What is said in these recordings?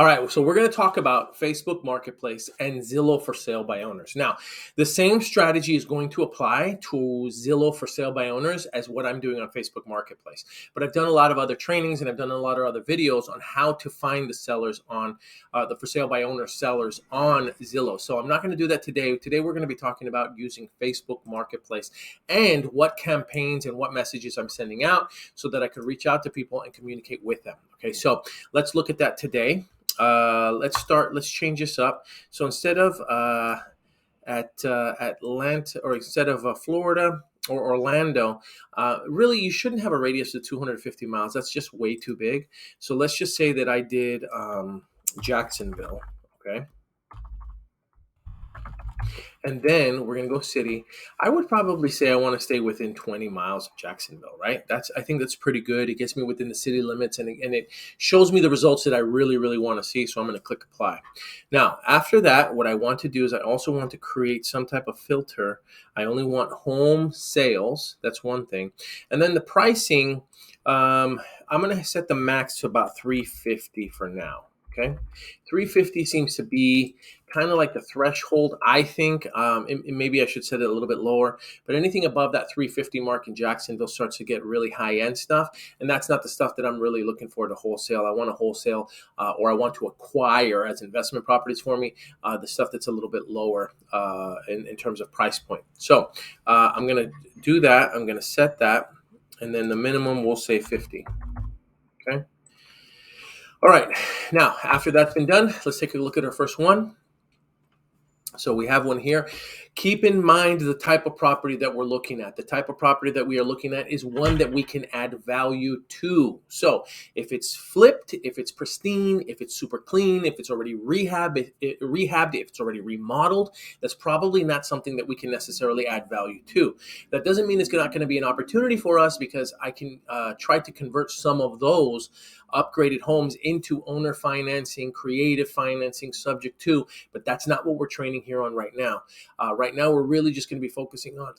All right, so we're going to talk about Facebook Marketplace and Zillow for sale by owners. Now, the same strategy is going to apply to Zillow for sale by owners as what I'm doing on Facebook Marketplace. But I've done a lot of other trainings and I've done a lot of other videos on how to find the sellers on the for sale by owner sellers on Zillow. So I'm not going to do that today. Today, we're going to be talking about using Facebook Marketplace and what campaigns and what messages I'm sending out so that I could reach out to people and communicate with them. Okay, so let's look at that today. Let's change this up. So instead of at Atlanta, or instead of Florida or Orlando, really you shouldn't have a radius of 250 miles. That's just way too big. So let's just say that I did Jacksonville. Okay. And then we're going to go city. I would probably say I want to stay within 20 miles of Jacksonville, right? I think that's pretty good. It gets me within the city limits, and it shows me the results that I really, really want to see. So I'm going to click apply. Now, after that, what I want to do is I also want to create some type of filter. I only want home sales. That's one thing. And then the pricing, I'm going to set the max to about 350 for now. Okay. 350 seems to be kind of like the threshold, I think. Maybe I should set it a little bit lower, but anything above that 350 mark in Jacksonville starts to get really high-end stuff, and that's not the stuff that I'm really looking for to wholesale. I want to wholesale or I want to acquire as investment properties for me, the stuff that's a little bit lower in terms of price point. So I'm going to do that. I'm going to set that, and then the minimum we'll say 50. Okay. All right, now after that's been done, let's take a look at our first one. So we have one here. Keep in mind the type of property that we're looking at. The type of property that we are looking at is one that we can add value to. So if it's flipped, if it's pristine, if it's super clean, if it's already rehabbed, if it's already remodeled, that's probably not something that we can necessarily add value to. That doesn't mean it's not going to be an opportunity for us, because I can try to convert some of those upgraded homes into owner financing, creative financing, subject to, but that's not what we're training here on right now. Right now, we're really just going to be focusing on,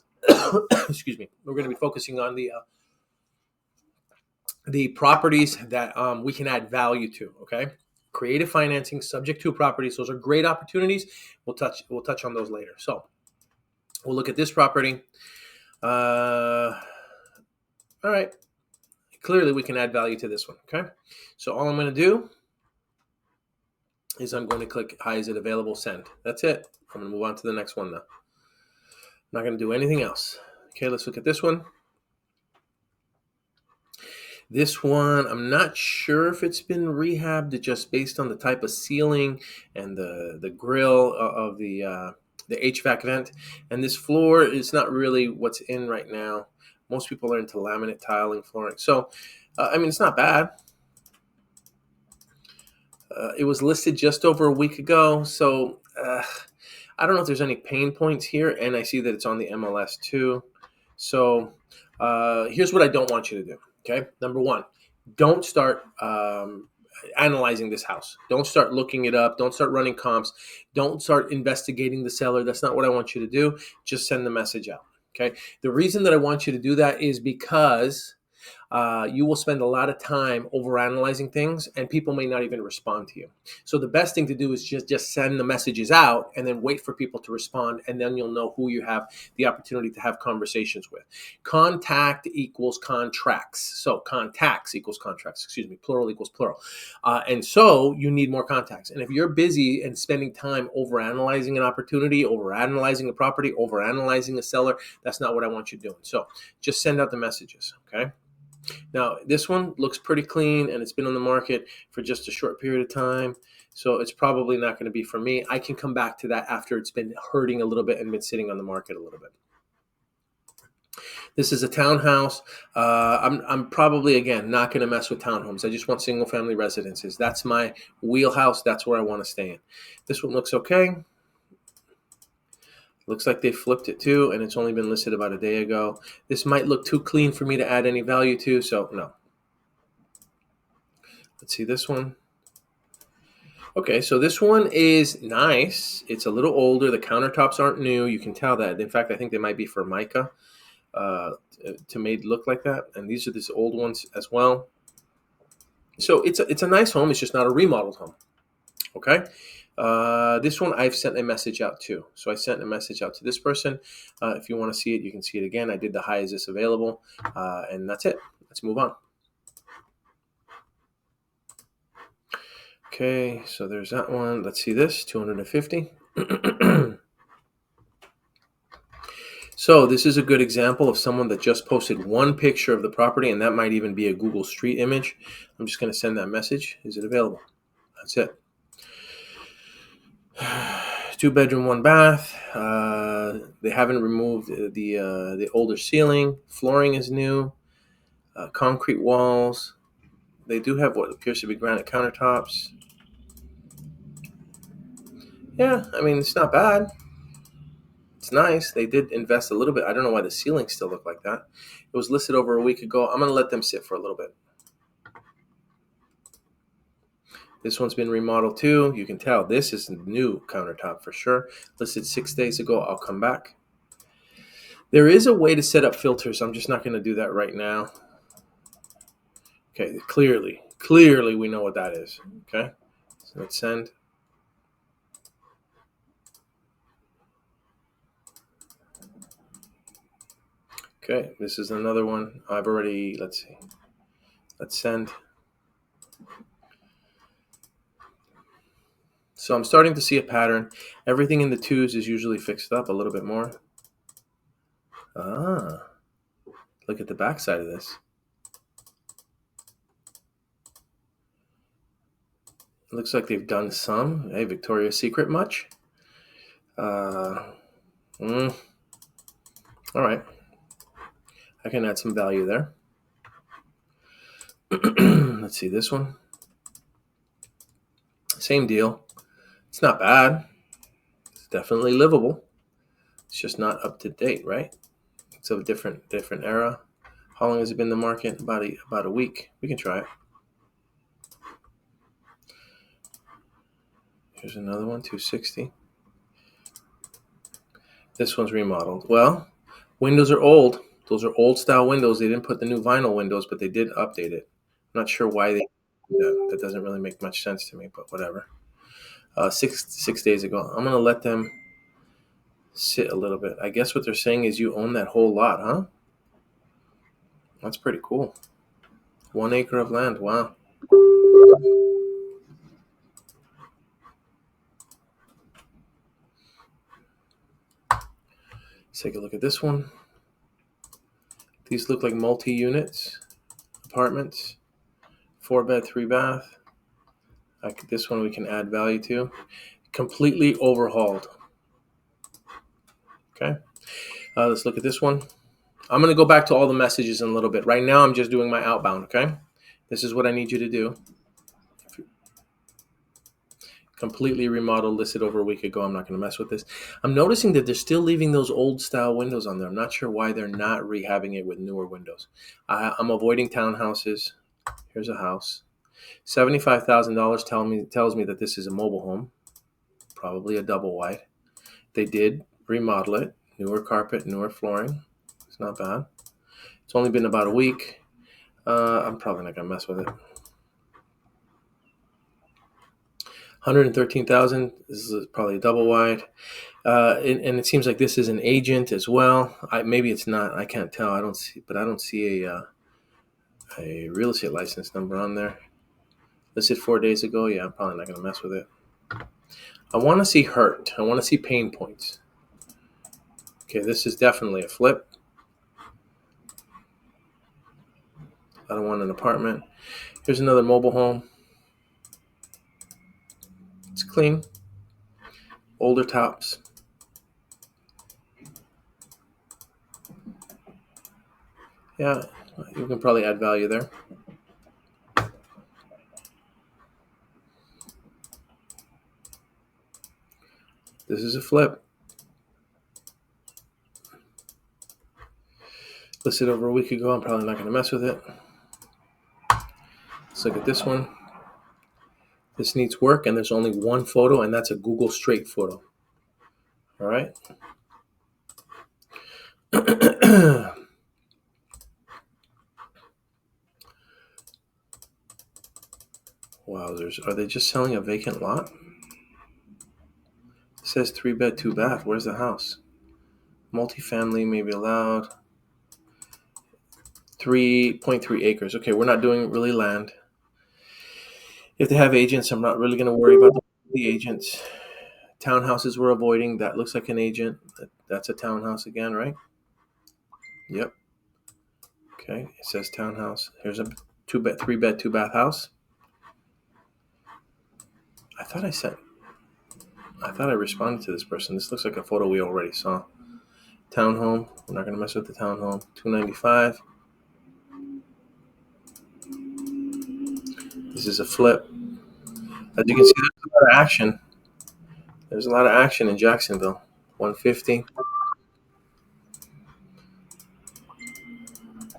excuse me, we're going to be focusing on the properties that we can add value to. Okay, creative financing, subject to properties. Those are great opportunities. We'll touch on those later. So we'll look at this property. All right. Clearly, we can add value to this one. Okay, so all I'm going to do is I'm going to click hi, is it available, send. That's it. I'm going to move on to the next one now. I'm not going to do anything else. Okay, let's look at this one. This one, I'm not sure if it's been rehabbed, just based on the type of ceiling and the grill of the HVAC vent. And this floor is not really what's in right now. Most people are into laminate tiling flooring. So, I mean, it's not bad. It was listed just over a week ago. So, I don't know if there's any pain points here. And I see that it's on the MLS too. So, here's what I don't want you to do. Okay. Number one, don't start analyzing this house. Don't start looking it up. Don't start running comps. Don't start investigating the seller. That's not what I want you to do. Just send the message out. Okay. The reason that I want you to do that is because you will spend a lot of time overanalyzing things, and people may not even respond to you. So the best thing to do is just send the messages out and then wait for people to respond, and then you'll know who you have the opportunity to have conversations with. Contact equals contracts. So contacts equals contracts. Excuse me. Plural equals plural. And so you need more contacts. And if you're busy and spending time overanalyzing an opportunity, overanalyzing a property, overanalyzing a seller, that's not what I want you doing. So just send out the messages. Okay. Now, this one looks pretty clean, and it's been on the market for just a short period of time. So it's probably not going to be for me. I can come back to that after it's been hurting a little bit and been sitting on the market a little bit. This is a townhouse. I'm probably, again, not going to mess with townhomes. I just want single family residences. That's my wheelhouse. That's where I want to stay in. This one looks okay. Looks like they flipped it too, and it's only been listed about a day ago. This might look too clean for me to add any value to, so no. Let's see this one. Okay, so this one is nice. It's a little older. The countertops aren't new. You can tell that. In fact, I think they might be Formica to made look like that. And these are these old ones as well. So it's a nice home. It's just not a remodeled home. Okay. This one I've sent a message out to. So I sent a message out to this person. If you want to see it, you can see it again. I did the high is this available, and that's it. Let's move on. Okay, so there's that one. Let's see this 250. So this is a good example of someone that just posted one picture of the property, and that might even be a Google Street image. I'm just going to send that message. Is it available? That's it. 2 bedroom, 1 bath. They haven't removed the older ceiling. Flooring is new. Concrete walls. They do have what appears to be granite countertops. Yeah, I mean, it's not bad. It's nice. They did invest a little bit. I don't know why the ceilings still look like that. It was listed over a week ago. I'm going to let them sit for a little bit. This one's been remodeled too. You can tell this is a new countertop for sure. Listed 6 days ago. I'll come back. There is a way to set up filters. I'm just not going to do that right now. Okay, clearly we know what that is. Okay, so let's send. Okay, this is another one. I've already, let's see. Let's send. So I'm starting to see a pattern. Everything in the twos is usually fixed up a little bit more. Ah, look at the back side of this. It looks like they've done some. Hey, Victoria's Secret much? All right. I can add some value there. Let's see this one. Same deal. It's not bad. It's definitely livable. It's just not up to date, right? It's of a different era. How long has it been in the market? About a week. We can try it. Here's another one, 260. This one's remodeled. Well, windows are old. Those are old style windows. They didn't put the new vinyl windows, but they did update it. I'm not sure why they did that. That doesn't really make much sense to me, but whatever. 6 days ago. I'm gonna let them sit a little bit. I guess what they're saying is you own that whole lot, huh? That's pretty cool. 1 acre of land. Wow. Let's take a look at this one. These look like multi-units, apartments, 4 bed, 3 bath. This one we can add value to. Completely overhauled. Okay. Let's look at this one. I'm going to go back to all the messages in a little bit. Right now, I'm just doing my outbound. Okay. This is what I need you to do. Completely remodeled, listed over a week ago. I'm not going to mess with this. I'm noticing that they're still leaving those old style windows on there. I'm not sure why they're not rehabbing it with newer windows. I'm avoiding townhouses. Here's a house. $75,000 tells me that this is a mobile home, probably a double wide. They did remodel it. Newer carpet, newer flooring. It's not bad. It's only been about a week. I'm probably not going to mess with it. 113,000. This is probably a double wide. And it seems like this is an agent as well. Maybe it's not. I can't tell. I don't see a real estate license number on there. Listed 4 days ago. Yeah, I'm probably not going to mess with it. I want to see hurt. I want to see pain points. Okay, this is definitely a flip. I don't want an apartment. Here's another mobile home. It's clean. Older tops. Yeah, you can probably add value there. This is a flip. Listed over a week ago. I'm probably not going to mess with it. Let's look at this one. This needs work, and there's only one photo, and that's a Google Straight photo. All right. Wowzers. Are they just selling a vacant lot? It says 3 bed, 2 bath. Where's the house? Multifamily may be allowed. 3.3 acres. Okay, we're not doing really land. If they have agents, I'm not really going to worry about the agents. Townhouses we're avoiding. That looks like an agent. That's a townhouse again, right? Yep. Okay, it says townhouse. Here's a 2 bed, 3 bed, 2 bath house. I thought I sent. I thought I responded to this person. This looks like a photo we already saw. Townhome. We're not going to mess with the townhome. 295. This is a flip. As you can see, there's a lot of action. There's a lot of action in Jacksonville. 150.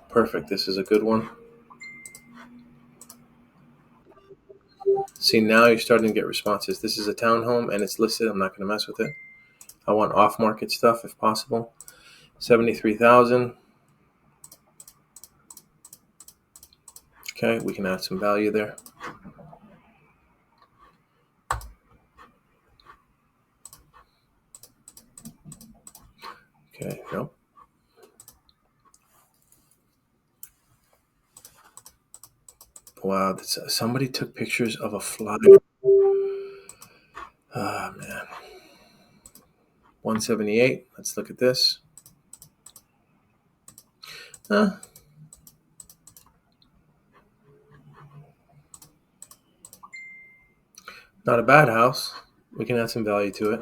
Perfect. This is a good one. See, now you're starting to get responses. This is a townhome and it's listed. I'm not going to mess with it. I want off-market stuff if possible. 73,000. Okay, we can add some value there. Okay, nope. Wow, somebody took pictures of a fly. Ah, man. 178. Let's look at this. Not a bad house. We can add some value to it.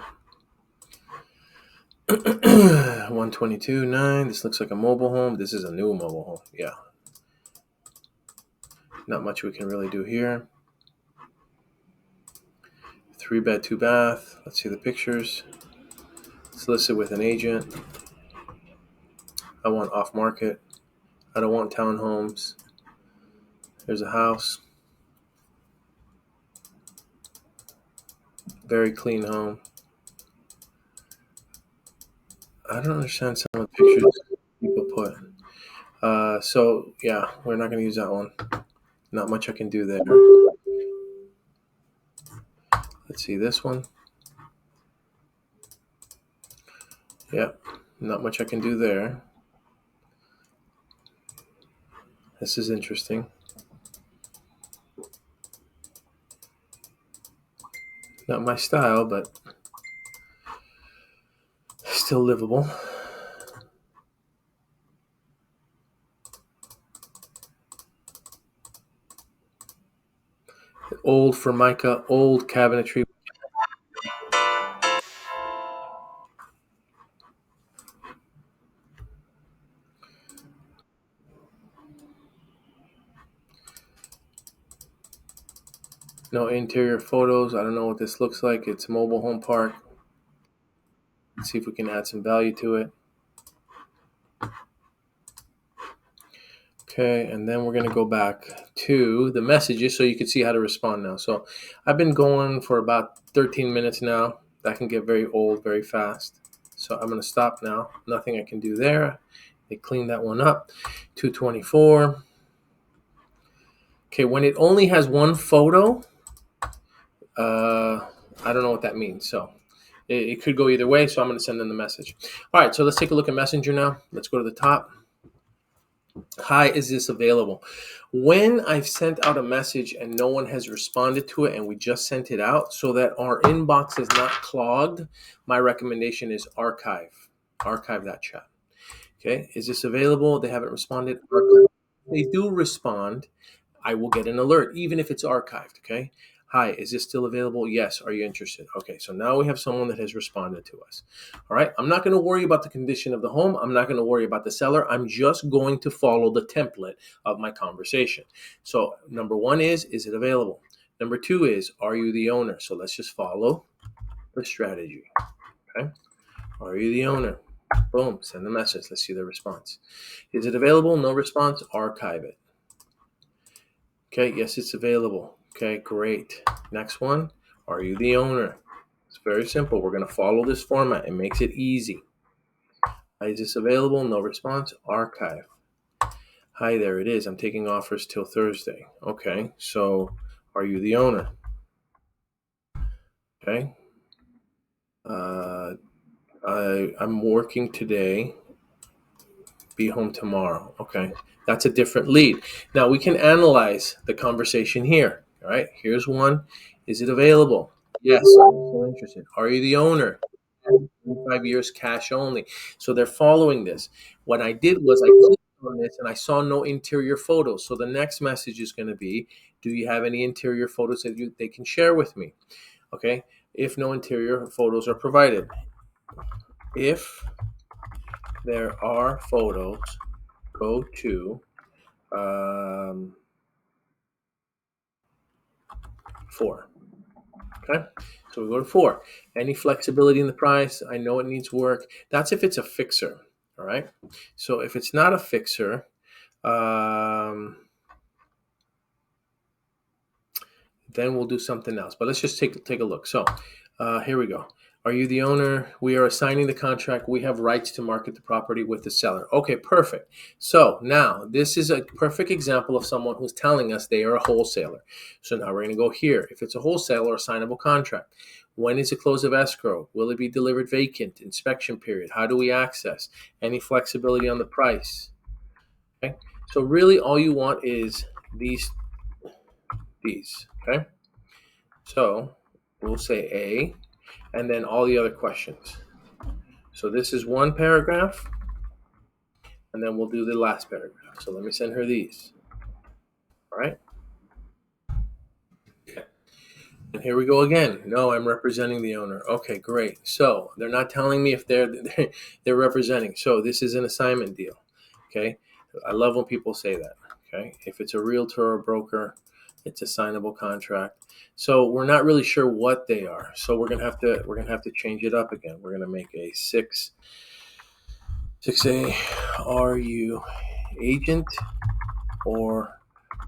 122.9. This looks like a mobile home. This is a new mobile home. Yeah. Not much we can really do here. 3 bed, 2 bath. Let's see the pictures. It's listed with an agent. I want off market. I don't want townhomes. There's a house. Very clean home. I don't understand some of the pictures people put. So yeah, we're not going to use that one. Not much I can do there. Let's see this one. Yep, not much I can do there. This is interesting. Not my style, but still livable. Old Formica, old cabinetry. No interior photos. I don't know what this looks like. It's a mobile home park. Let's see if we can add some value to it. Okay, and then we're going to go back to the messages so you can see how to respond now. So I've been going for about 13 minutes now. That can get very old very fast. So I'm going to stop now. Nothing I can do there. They cleaned that one up. 224. Okay, when it only has one photo, I don't know what that means. So it could go either way. So I'm going to send them the message. All right, so let's take a look at Messenger now. Let's go to the top. Hi, is this available? When I've sent out a message and no one has responded to it and we just sent it out so that our inbox is not clogged, my recommendation is archive that chat. Okay, is this available? They haven't responded. Archive. If they do respond, I will get an alert, even if it's archived. Okay. Hi, is this still available? Yes. Are you interested? Okay. So now we have someone that has responded to us. All right. I'm not going to worry about the condition of the home. I'm not going to worry about the seller. I'm just going to follow the template of my conversation. So number one is it available? Number two is, are you the owner? So let's just follow the strategy. Okay. Are you the owner? Boom. Send the message. Let's see the response. Is it available? No response. Archive it. Okay, yes, it's available. Okay, great. Next one, are you the owner? It's very simple. We're going to follow this format. It makes it easy. Is this available? No response. Archive. Hi, there it is. I'm taking offers till Thursday. Okay, so Are you the owner? Okay. Uh, I'm working today. Be home tomorrow. Okay. That's a different lead. Now we can analyze the conversation here. All right. Here's one. Is it available? Yes. I'm still interested. Are you the owner? 5 years cash only. So they're following this. What I did was I clicked on this and I saw no interior photos. So the next message is going to be, do you have any interior photos that they can share with me? Okay. If no interior photos are provided. If there are photos, go to 4. Okay. So we go to 4. Any flexibility in the price? I know it needs work. That's if it's a fixer. All right. So if it's not a fixer, um, then we'll do something else. But let's just take a look. So here we go. Are you the owner? We are assigning the contract. We have rights to market the property with the seller. Okay, perfect. So now this is a perfect example of someone who's telling us they are a wholesaler. So now we're going to go here. If it's a wholesaler, assignable contract. When is the close of escrow? Will it be delivered vacant? Inspection period. How do we access? Any flexibility on the price? Okay. So really all you want is these. Okay. So we'll say A, and then all the other questions. So this is one paragraph, and then we'll do the last paragraph. So let me send her these. All right. Okay. And here we go again. No, I'm representing the owner. Okay, great. So they're not telling me if they're representing. So this is an assignment deal. Okay. I love when people say that. Okay. If it's a realtor or broker, it's a signable contract. So we're not really sure what they are. So we're gonna have to change it up again. We're gonna make a 6A. Are you agent or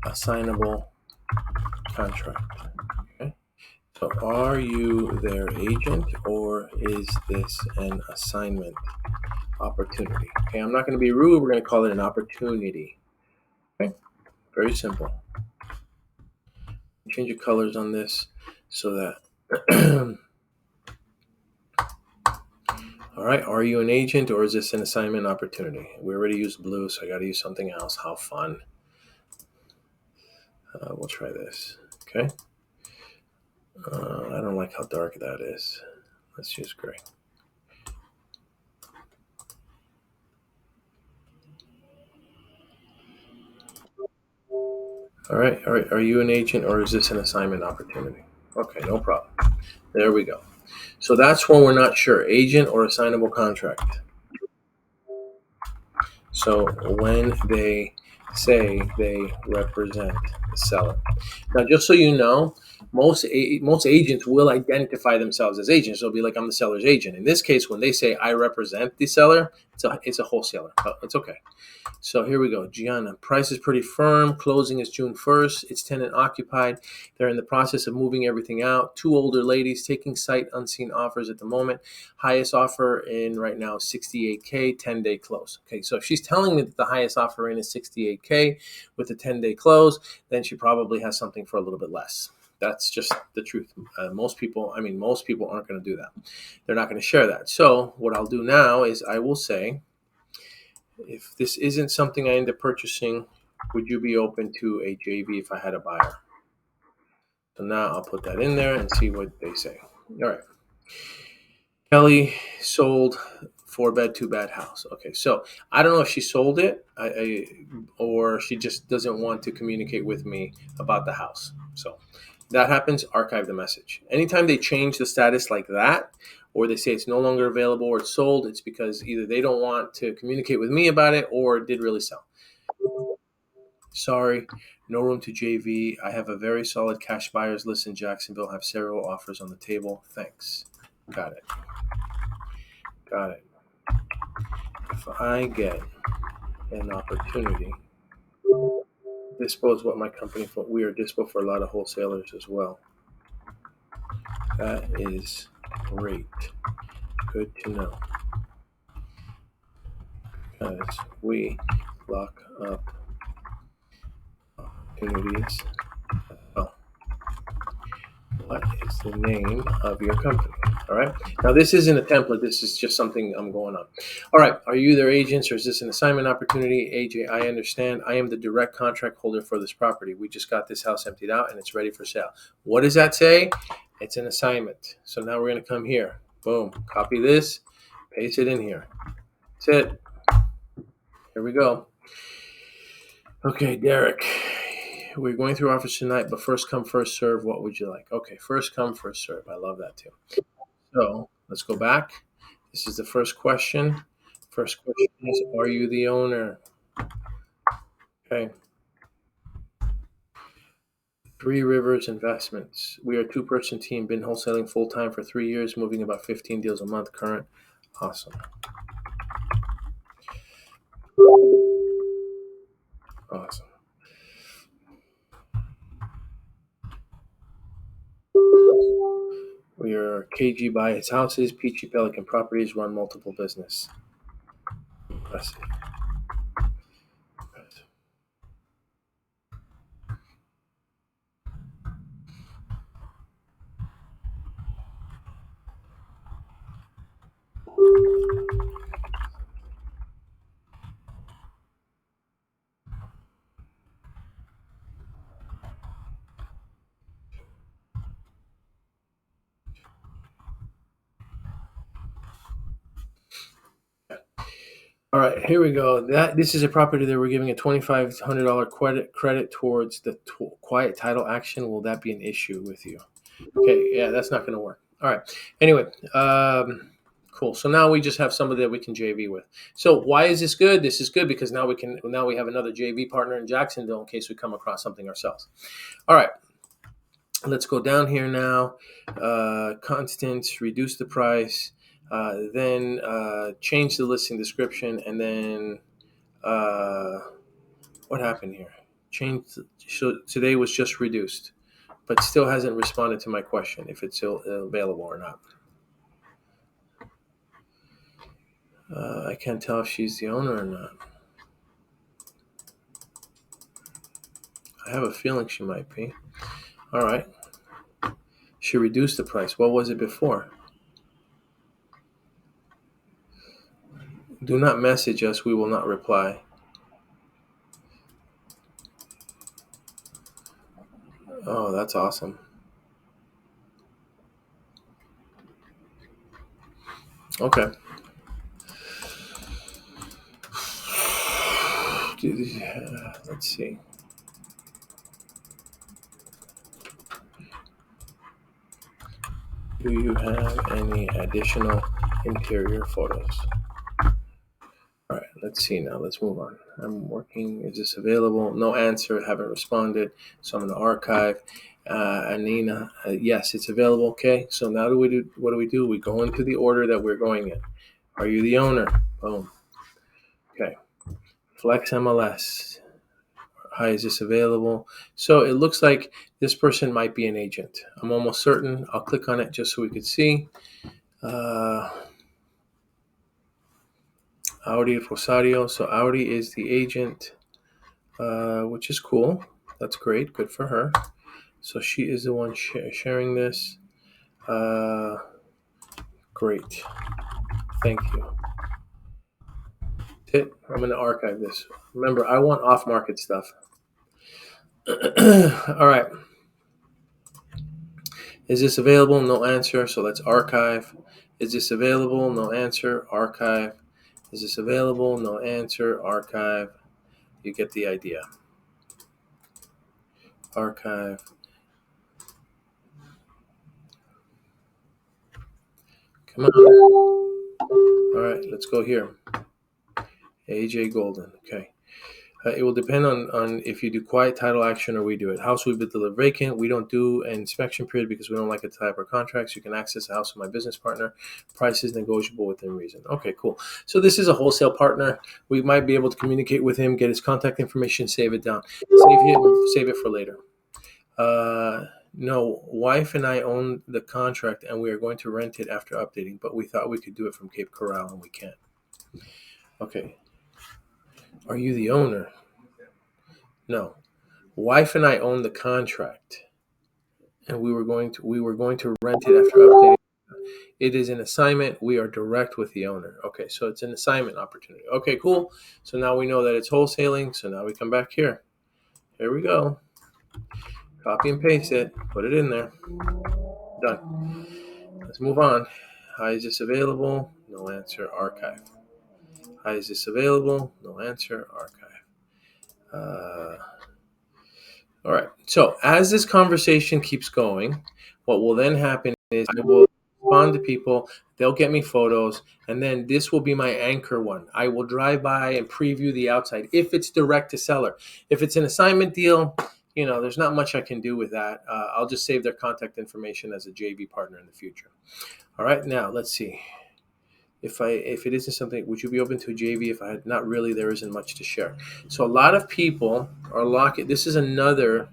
assignable contract? Okay. So are you their agent or is this an assignment opportunity? Okay, I'm not going to be rude. We're going to call it an opportunity. Okay, very simple. Change your colors on this so that. All right, are you an agent or is this an assignment opportunity? We already used blue, so I got to use something else. How fun. We'll try this. Okay. I don't like how dark that is. Let's use gray. All right. Are you an agent or is this an assignment opportunity? Okay, no problem. There we go. So that's when we're not sure, agent or assignable contract. So when they say they represent the seller. Now, just so you know, most agents will identify themselves as agents. They'll be like, I'm the seller's agent. In this case, when they say I represent the seller, it's a wholesaler. But it's okay. So here we go. Gianna, price is pretty firm. Closing is June 1st. It's tenant occupied. They're in the process of moving everything out. 2 older ladies taking sight unseen offers at the moment. Highest offer in right now is 68K, 10-day close. Okay, so if she's telling me that the highest offer in is 68K with a 10-day close, then she probably has something for a little bit less. That's just the truth. Most people aren't going to do that. They're not going to share that. So what I'll do now is I will say, if this isn't something I end up purchasing, would you be open to a JV if I had a buyer? So now I'll put that in there and see what they say. All right. Kelly sold 4-bed, 2-bath house. Okay, so I don't know if she sold it or she just doesn't want to communicate with me about the house. So that happens, archive the message. Anytime they change the status like that, or they say it's no longer available or it's sold, it's because either they don't want to communicate with me about it or it did really sell. Sorry, no room to JV. I have a very solid cash buyers list in Jacksonville. Have several offers on the table. Thanks. Got it. Got it. If I get an opportunity, dispose what my company for. We are dispo for a lot of wholesalers as well. That is great. Good to know. Because we lock up opportunities. Oh. What is the name of your company? All right. Now, this isn't a template. This is just something I'm going on. All right. Are you their agents or is this an assignment opportunity? AJ, I understand. I am the direct contract holder for this property. We just got this house emptied out and it's ready for sale. What does that say? It's an assignment. So now we're going to come here. Boom. Copy this. Paste it in here. That's it. Here we go. Okay, Derek. We're going through offers tonight, but first come, first serve. What would you like? Okay, first come, first serve. I love that too. So let's go back. This is the first question. First question is, are you the owner? Okay. Three Rivers Investments. We are a two-person team, been wholesaling full-time for 3 years, moving about 15 deals a month current. Awesome. Awesome. We are KG buy its houses, Peachy Pelican Properties, run multiple business. Impressive. Impressive. All right, here we go. This is a property that we're giving a $2,500 credit towards the quiet title action. Will that be an issue with you? Okay, yeah, that's not going to work. All right. Anyway, cool. So now we just have somebody that we can JV with. So why is this good? This is good because now we have another JV partner in Jacksonville in case we come across something ourselves. All right. Let's go down here now. Constants, reduce the price, then change the listing description, and then what happened here? So today was just reduced, but still hasn't responded to my question if it's still available or not. I can't tell if she's the owner or not. I have a feeling she might be. All right. She reduced the price. What was it before? Do not message us. We will not reply. Oh, that's awesome. Okay. Let's see. Do you have any additional interior photos? All right, let's see now. Let's move on. I'm working. Is this available? No answer. Haven't responded. So I'm going to archive. Anina, yes, it's available. Okay. So now what do we do? We go into the order that we're going in. Are you the owner? Boom. Okay. Flex MLS. Hi, is this available? So it looks like this person might be an agent. I'm almost certain. I'll click on it just so we could see. Audi Rosario. So Audi is the agent, which is cool. That's great. Good for her. So she is the one sharing this. Great. Thank you. I'm going to archive this. Remember, I want off-market stuff. All right. Is this available? No answer. So let's archive. Is this available? No answer. Archive. Is this available? No answer. Archive. You get the idea. Archive. Come on. All right, let's go here. AJ Golden. Okay. It will depend on if you do quiet title action or we do it. House will be delivered vacant. We don't do an inspection period because we don't like a type of contracts. You can access the house with my business partner. Price is negotiable within reason. Okay, cool. So this is a wholesale partner. We might be able to communicate with him, get his contact information, save it down. Save it for later. No, wife and I own the contract and we are going to rent it after updating, but we thought we could do it from Cape Coral and we can't. Okay. Are you the owner? No. Wife and I own the contract and we were going to rent it after updating. It is an assignment. We are direct with the owner. Okay, so it's an assignment opportunity. Okay, cool. So now we know that it's wholesaling. So now we come back here. Here we go. Copy and paste it. Put it in there. Done. Let's move on. Hi, is this available? No answer. Archive. Hi, is this available? No answer. Archive. All right. So as this conversation keeps going, what will then happen is I will respond to people. They'll get me photos, and then this will be my anchor one. I will drive by and preview the outside if it's direct to seller. If it's an assignment deal, there's not much I can do with that. I'll just save their contact information as a JV partner in the future. All right. Now let's see. If it isn't something, would you be open to a JV? If I had not really, there isn't much to share. So a lot of people are locking. This is another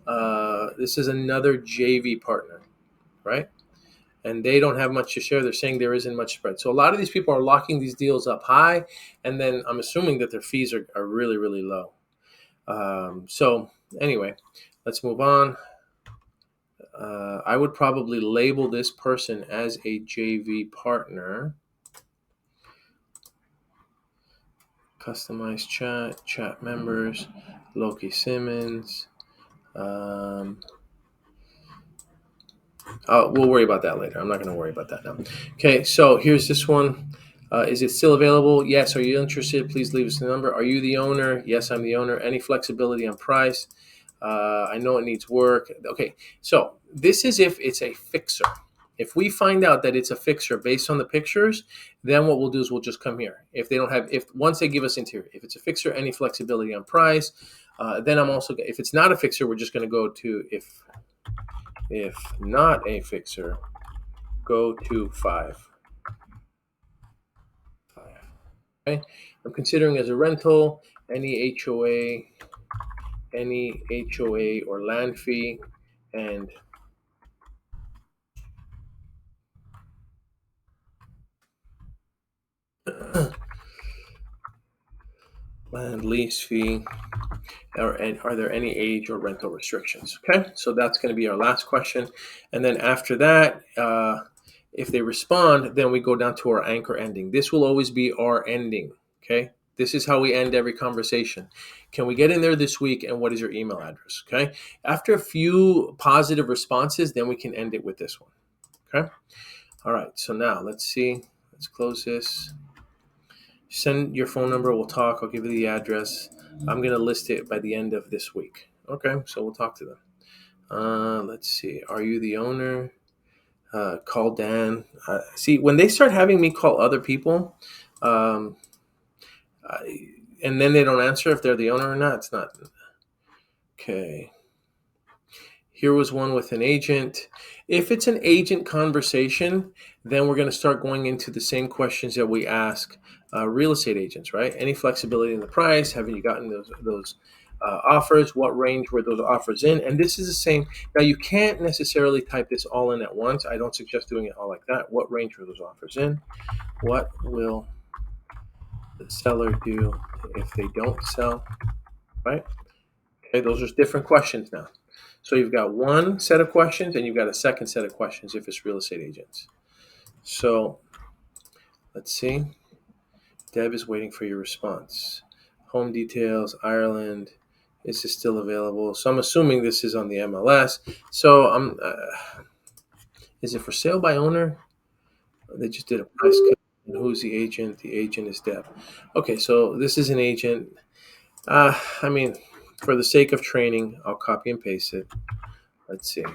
JV partner, right? And they don't have much to share. They're saying there isn't much spread. So a lot of these people are locking these deals up high, and then I'm assuming that their fees are really, really low. So anyway, let's move on. I would probably label this person as a JV partner. Customize chat members, Loki Simmons. We'll worry about that later. I'm not going to worry about that now. Okay, so here's this one. Is it still available? Yes. Are you interested? Please leave us the number. Are you the owner? Yes, I'm the owner. Any flexibility on price? I know it needs work. Okay, so this is if it's a fixer. If we find out that it's a fixer based on the pictures, then what we'll do is we'll just come here. If they don't have, if once they give us interior, if it's a fixer, any flexibility on price, then I'm also, if it's not a fixer, we're just going to go to if not a fixer, go to 5. Okay. I'm considering as a rental any HOA or land fee, and land lease fee, and are there any age or rental restrictions? Okay, so that's going to be our last question, and then after that, if they respond, then we go down to our anchor ending. This will always be our ending. Okay, this is how we end every conversation. Can we get in there this week, and what is your email address? Okay, after a few positive responses, then we can end it with this one. Okay, all right, so now let's see. Let's close this. Send your phone number. We'll talk. I'll give you the address. I'm going to list it by the end of this week. Okay, so we'll talk to them. Let's see. Are you the owner? Call Dan. See, when they start having me call other people, and then they don't answer if they're the owner or not, it's not. Okay. Here was one with an agent. If it's an agent conversation, then we're going to start going into the same questions that we ask real estate agents, right? Any flexibility in the price? Haven't you gotten those offers? What range were those offers in? And this is the same. Now, you can't necessarily type this all in at once. I don't suggest doing it all like that. What range were those offers in? What will the seller do if they don't sell, right? Okay, those are different questions now. So you've got one set of questions and you've got a second set of questions if it's real estate agents. So let's see. Deb is waiting for your response. Home details, Ireland. Is this still available? So I'm assuming this is on the MLS. So is it for sale by owner? They just did a price cut. And who's the agent? The agent is Deb. Okay, so this is an agent. I mean, for the sake of training, I'll copy and paste it. Let's see.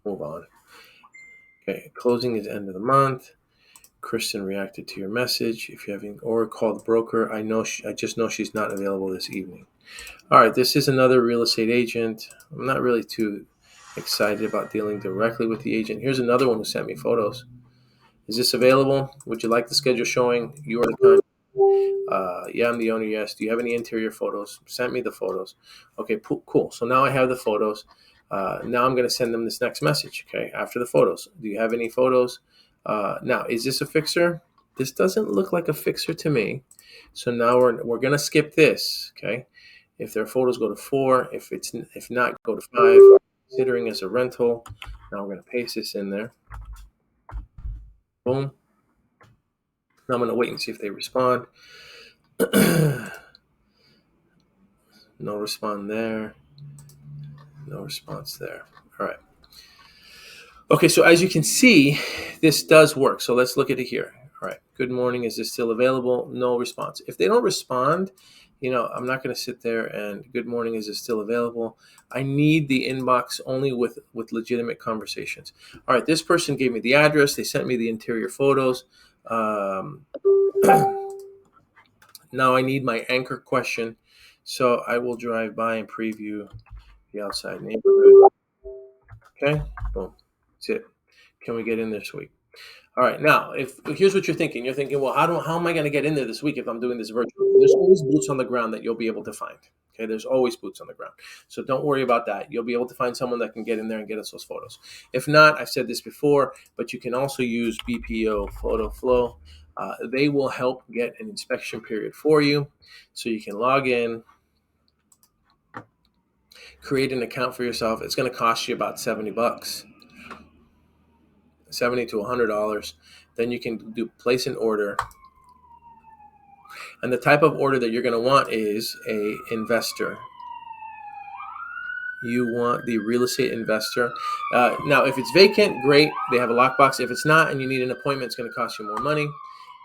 Move on. Okay, closing is end of the month. Kristen reacted to your message. If you haven't, or call the broker. I just know she's not available this evening. All right, this is another real estate agent. I'm not really too excited about dealing directly with the agent. Here's another one who sent me photos. Is this available? Would you like the schedule showing? You are the contact. Yeah, I'm the owner. Yes. Do you have any interior photos? Send me the photos. Okay, cool. So now I have the photos. Now I'm going to send them this next message. Okay, after the photos. Do you have any photos? Now, is this a fixer? This doesn't look like a fixer to me. So now we're going to skip this. Okay, If there are photos, go to 4. If not, go to 5. Considering as a rental. Now we're going to paste this in there. Boom. Now I'm going to wait and see if they respond. No respond there. No response there. All right. Okay, so as you can see, this does work. So let's look at it here. All right. Good morning. Is this still available? No response. If they don't respond, I'm not going to sit there and good morning. Is this still available? I need the inbox only with legitimate conversations. All right. This person gave me the address. They sent me the interior photos. Now I need my anchor question. So I will drive by and preview the outside neighborhood. Okay. Boom. That's it. Can we get in this week? All right. Now, here's what you're thinking. You're thinking, well, how am I going to get in there this week if I'm doing this virtually? There's always boots on the ground that you'll be able to find. Okay. There's always boots on the ground. So don't worry about that. You'll be able to find someone that can get in there and get us those photos. If not, I've said this before, but you can also use BPO Photo Flow. They will help get an inspection period for you. So you can log in, create an account for yourself. It's going to cost you about $70. $70 to $100. Then you can place an order, and the type of order that you're going to want is a investor. You want the real estate investor. Now, if it's vacant, great. They have a lockbox. If it's not, and you need an appointment, it's going to cost you more money,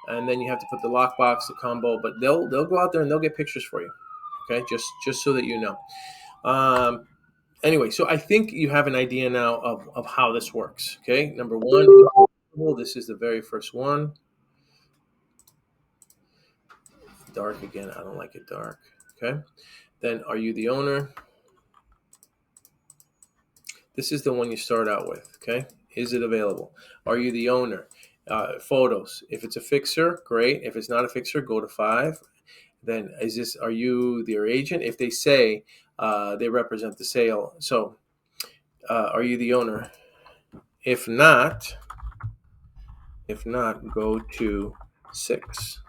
and then you have to put the lockbox, the combo. But they'll go out there and they'll get pictures for you. Okay, just so that you know. Anyway, so I think you have an idea now of how this works. Okay, number one, this is the very first one. Dark again. I don't like it dark. Okay, then are you the owner? This is the one you start out with. Okay, is it available? Are you the owner? Photos. If it's a fixer, great. If it's not a fixer, go to 5. Then are you their agent? If they say they represent the sale, so are you the owner? If not, go to 6.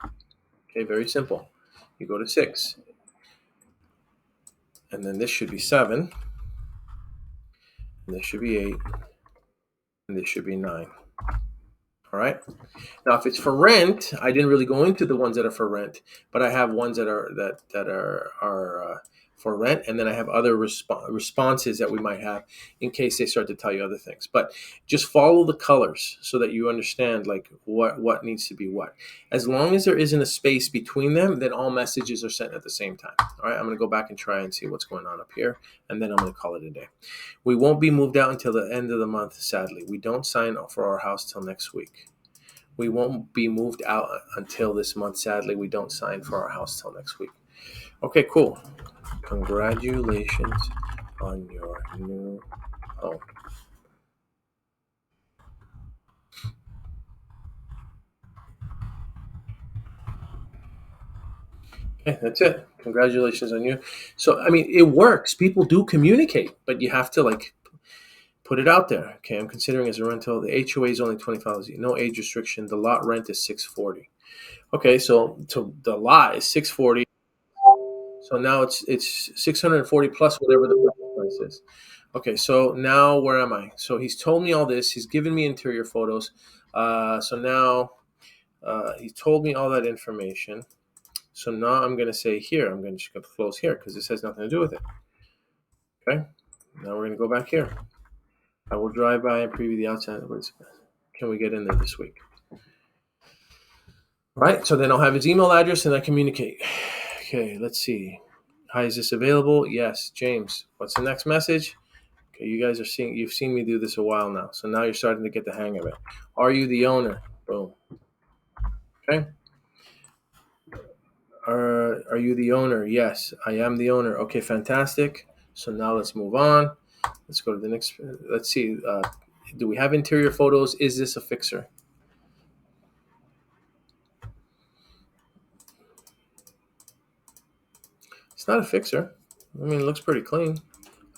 Okay, very simple. You go to 6, and then this should be 7, and this should be 8, and this should be 9. All right. Now, if it's for rent, I didn't really go into the ones that are for rent, but I have ones that are for rent, and then I have other responses that we might have in case they start to tell you other things. But just follow the colors so that you understand like what needs to be what. As long as there isn't a space between them, then all messages are sent at the same time. All right. I'm going to go back and try and see what's going on up here, and then I'm going to call it a day. We won't be moved out until the end of the month. Sadly, we don't sign for our house till next week. We won't be moved out until this month. Sadly, we don't sign for our house till next week. Okay, cool. Congratulations on your new home. Okay, that's it. Congratulations on you. So, I mean, it works. People do communicate, but you have to put it out there. Okay, I'm considering as a rental. The HOA is only $25. No age restriction. The lot rent is $640. Okay, so the lot is $640. So now it's $640 plus whatever the price is. Okay, so now where am I? So he's told me all this. He's given me interior photos. So now he told me all that information. So now I'm going to say here, I'm going to close here because this has nothing to do with it. Okay, now we're going to go back here. I will drive by and preview the outside. Can we get in there this week? All right, so then I'll have his email address and I communicate. Okay, let's see. Hi, is this available? Yes, James. What's the next message? Okay, you guys you've seen me do this a while now. So now you're starting to get the hang of it. Are you the owner? Boom. Okay. Are you the owner? Yes, I am the owner. Okay, fantastic. So now let's move on. Let's go to the next. Let's see. Do we have interior photos? Is this a fixer? It's not a fixer. I mean, it looks pretty clean.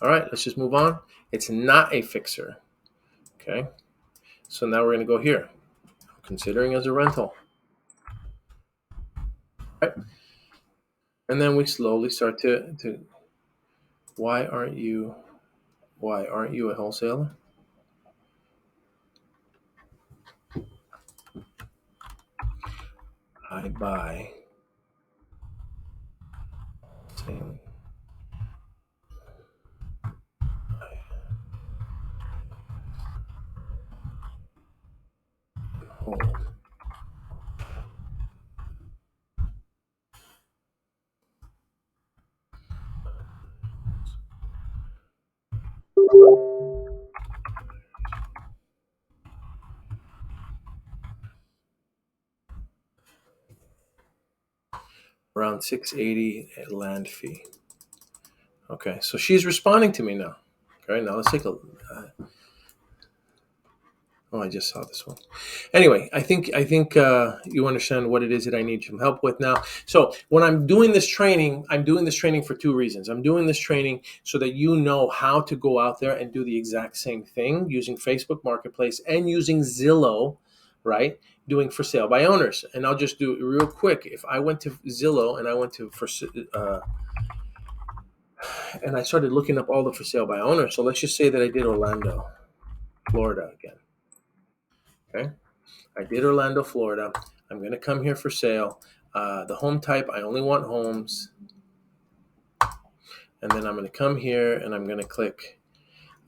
All right, let's just move on. It's not a fixer. Okay. So now we're going to go here. Considering as a rental. All right. And then we slowly start to why aren't you a wholesaler? I buy same home. Around 680 at land fee. Okay, so she's responding to me now. Okay, now let's take a. Oh, I just saw this one. Anyway, I think you understand what it is that I need some help with now. So when I'm doing this training, I'm doing this training for two reasons. I'm doing this training so that you know how to go out there and do the exact same thing using Facebook Marketplace and using Zillow, right? Doing for sale by owners. And I'll just do it real quick. If I went to Zillow and I went to and I started looking up all the for sale by owners. So let's just say that I did Orlando, Florida again. Okay. I did Orlando, Florida. I'm going to come here for sale. The home type, I only want homes. And then I'm going to come here and I'm going to click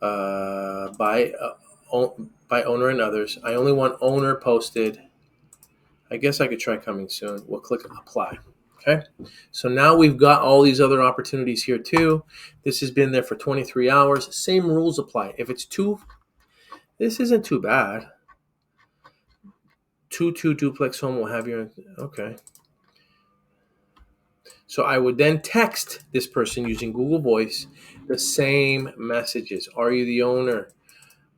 buy owner and others. I only want owner posted. I guess I could try coming soon. We'll click apply. Okay. So now we've got all these other opportunities here too. This has been there for 23 hours. Same rules apply. If it's this isn't too bad. 2 duplex home will have your, okay. So I would then text this person using Google Voice the same messages. Are you the owner?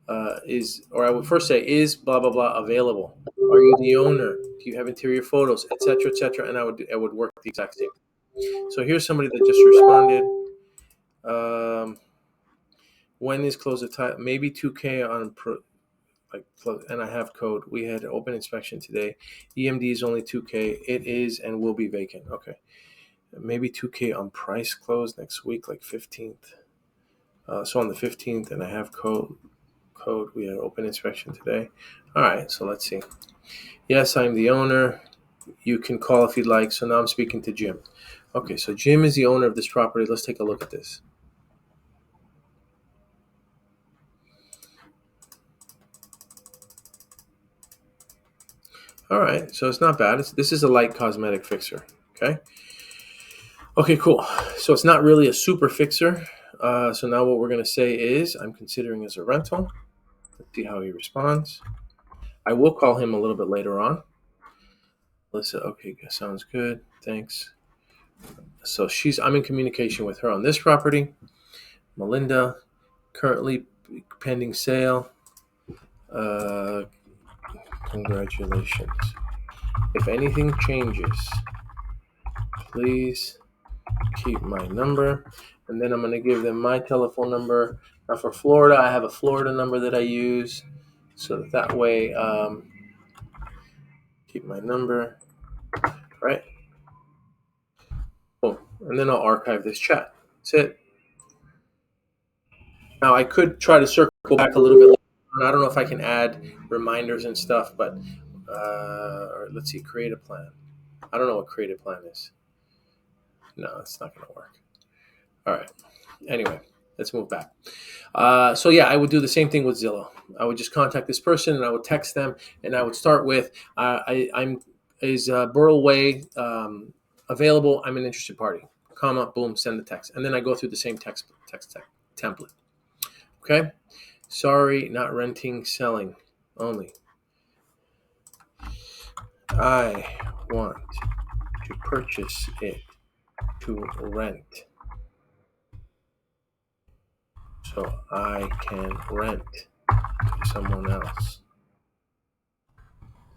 Or I would first say, is blah blah blah available? Are you the owner? Do you have interior photos, etc., etc.? And I would work the exact same. So here's somebody that just responded. When is close the time? Maybe 2K on and I have code. We had open inspection today. EMD is only 2K. It is and will be vacant. Okay. Maybe 2K on price close next week, like 15th. So on the 15th, and I have code. We had open inspection today. All right, so let's see. Yes, I'm the owner. You can call if you'd like. So now I'm speaking to Jim. Okay, so Jim is the owner of this property. Let's take a look at this. All right, so it's not bad. This is a light cosmetic fixer. Okay. Okay, cool. So it's not really a super fixer. So now what we're going to say is I'm considering as a rental. Let's see how he responds. I will call him a little bit later on. Melissa, okay, sounds good. Thanks. So I'm in communication with her on this property. Melinda, currently pending sale. Congratulations. If anything changes, please keep my number. And then I'm going to give them my telephone number. Now for Florida, I have a Florida number that I use. So that way, keep my number. Right? Boom. And then I'll archive this chat. That's it. Now I could try to circle back a little bit later. I don't know if I can add reminders and stuff, but or let's see, create a plan. I don't know what create a plan is. No, it's not going to work. All right. Anyway, let's move back. So yeah, I would do the same thing with Zillow. I would just contact this person and I would text them and I would start with, is Burl Way available? I'm an interested party. Comma, boom, send the text. And then I go through the same text template. Okay. Sorry, not renting, selling only. I want to purchase it to rent. So I can rent to someone else.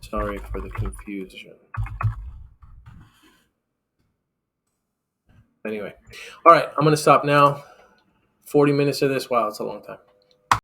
Sorry for the confusion. Anyway. All right, I'm going to stop now. 40 minutes of this. Wow, it's a long time.